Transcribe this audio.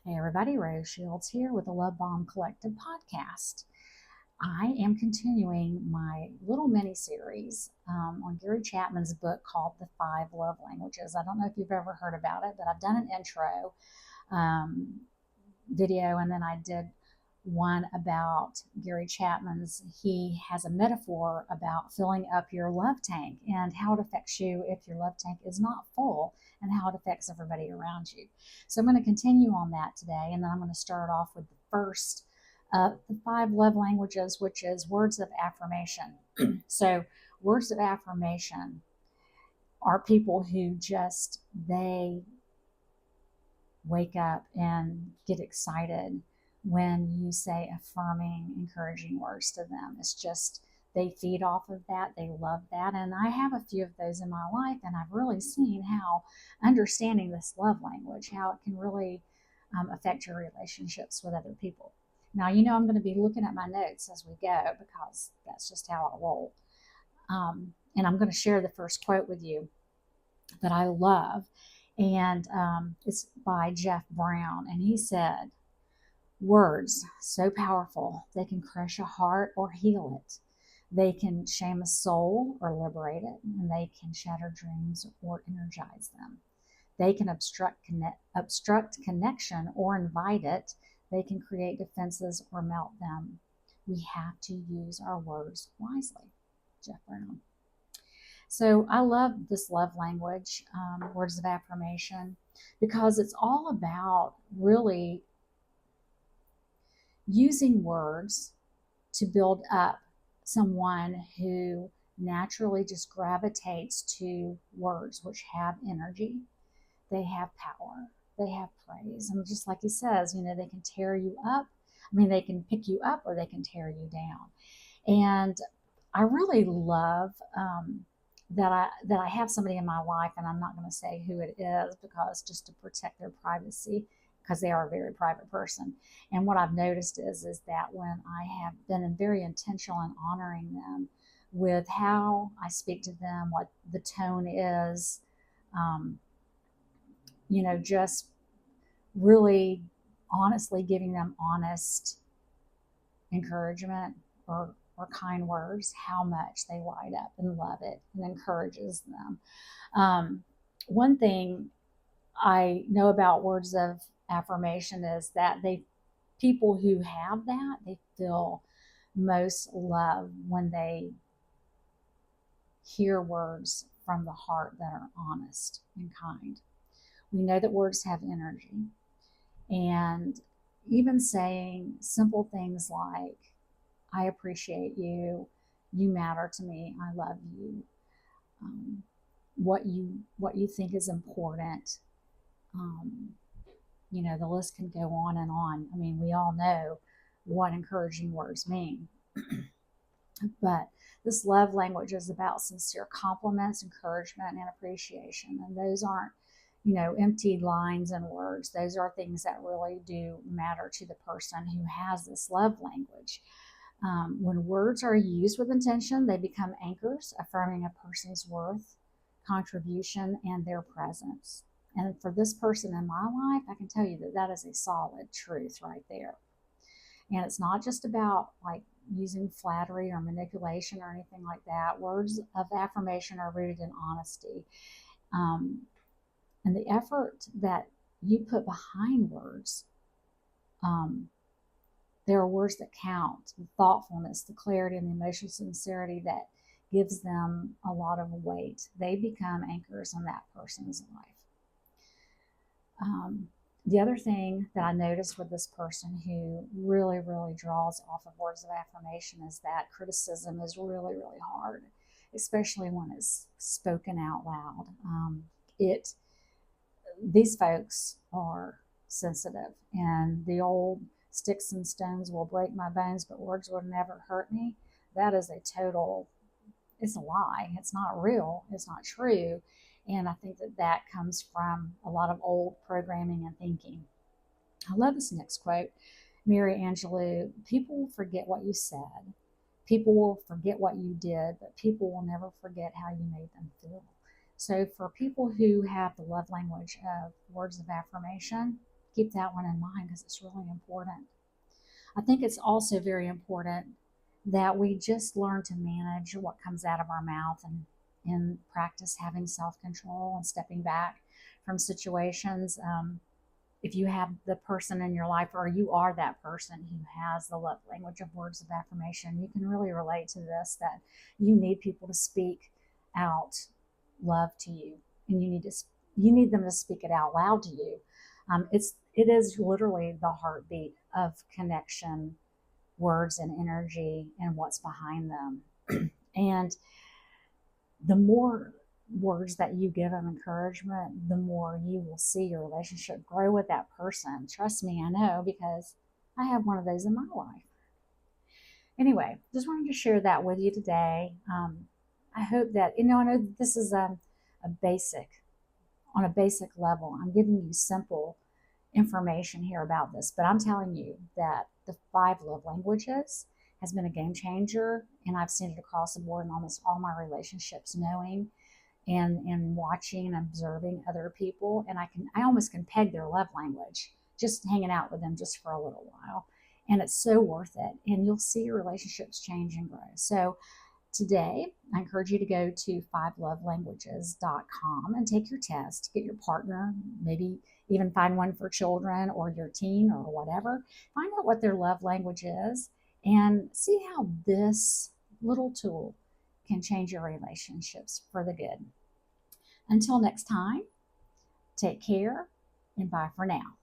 Hey everybody, Rose Shields here with the Love Bomb Collective podcast. I am continuing my little mini series on Gary Chapman's book called The Five Love Languages. I don't know if you've ever heard about it, but I've done an intro um, video, and then I did one about Gary Chapman's. He has a metaphor about filling up your love tank and how it affects you if your love tank is not full, and how it affects everybody around you. So I'm going to continue on that today, and then I'm going to start off with the first the five love languages, which is words of affirmation. So words of affirmation are people who just they wake up and get excited when you say affirming, encouraging words to them. It's just they feed off of that. They love that. And I have a few of those in my life, and I've really seen how understanding this love language, how it can really affect your relationships with other people. Now, I'm going to be looking at my notes as we go because that's just how I roll. And I'm going to share the first quote with you that I love, and it's by Jeff Brown. And he said, "Words so powerful they can crush a heart or heal it. They can shame a soul or liberate it, and they can shatter dreams or energize them. They can obstruct connection or invite it. They can create defenses or melt them. We have to use our words wisely." Jeff Brown. So I love this love language, words of affirmation, because it's all about really using words to build up someone who naturally just gravitates to words which have energy, they have power, they have praise. And just like he says, they can tear you up. They can pick you up or they can tear you down. And I really love that I have somebody in my life, and I'm not going to say who it is because just to protect their privacy, because they are a very private person. And what I've noticed is that when I have been very intentional in honoring them with how I speak to them, what the tone is, um, just really honestly giving them honest encouragement or kind words, how much they light up and love it and encourages them. One thing I know about words of affirmation is that people who have that, they feel most love when they hear words from the heart that are honest and kind. We know that words have energy, and even saying simple things like, "I appreciate you, you matter to me, I love you," um, what you think is important. Um, the list can go on and on. We all know what encouraging words mean. But this love language is about sincere compliments, encouragement, and appreciation. And those aren't, empty lines and words. Those are things that really do matter to the person who has this love language. When words are used with intention, they become anchors, affirming a person's worth, contribution, and their presence. And for this person in my life, I can tell you that that is a solid truth right there. And it's not just about like using flattery or manipulation or anything like that. Words of affirmation are rooted in honesty. Um, and the effort that you put behind words, um, there are words that count, the thoughtfulness, the clarity, and the emotional sincerity that gives them a lot of weight. They become anchors in that person's life. The other thing that I noticed with this person who really, really draws off of words of affirmation is that criticism is really, really hard, especially when it's spoken out loud. It These folks are sensitive, and the old "sticks and stones will break my bones, but words will never hurt me." That is it's a lie. It's not real. It's not true. And I think that comes from a lot of old programming and thinking. I love this next quote. Mary Angelou: "People will forget what you said. People will forget what you did, but people will never forget how you made them feel." So for people who have the love language of words of affirmation, keep that one in mind because it's really important. I think it's also very important that we just learn to manage what comes out of our mouth and practice having self-control and stepping back from situations. If you have the person in your life, or you are that person who has the love language of words of affirmation, you can really relate to this, that you need people to speak out love to you, and you need them to speak it out loud to you. It is literally the heartbeat of connection, words and energy, and what's behind them. And the more words that you give them encouragement, the more you will see your relationship grow with that person. Trust me, I know, because I have one of those in my life. Anyway, just wanted to share that with you today. I hope that, I know this is a basic, on a basic level. I'm giving you simple information here about this, but I'm telling you that the 5 love languages has been a game changer, and I've seen it across the board in almost all my relationships, knowing and watching and observing other people, and I almost can peg their love language just hanging out with them just for a little while, and it's so worth it, and you'll see your relationships change and grow. So today, I encourage you to go to 5lovelanguages.com and take your test, get your partner, maybe even find one for children or your teen or whatever. Find out what their love language is and see how this little tool can change your relationships for the good. Until next time, take care and bye for now.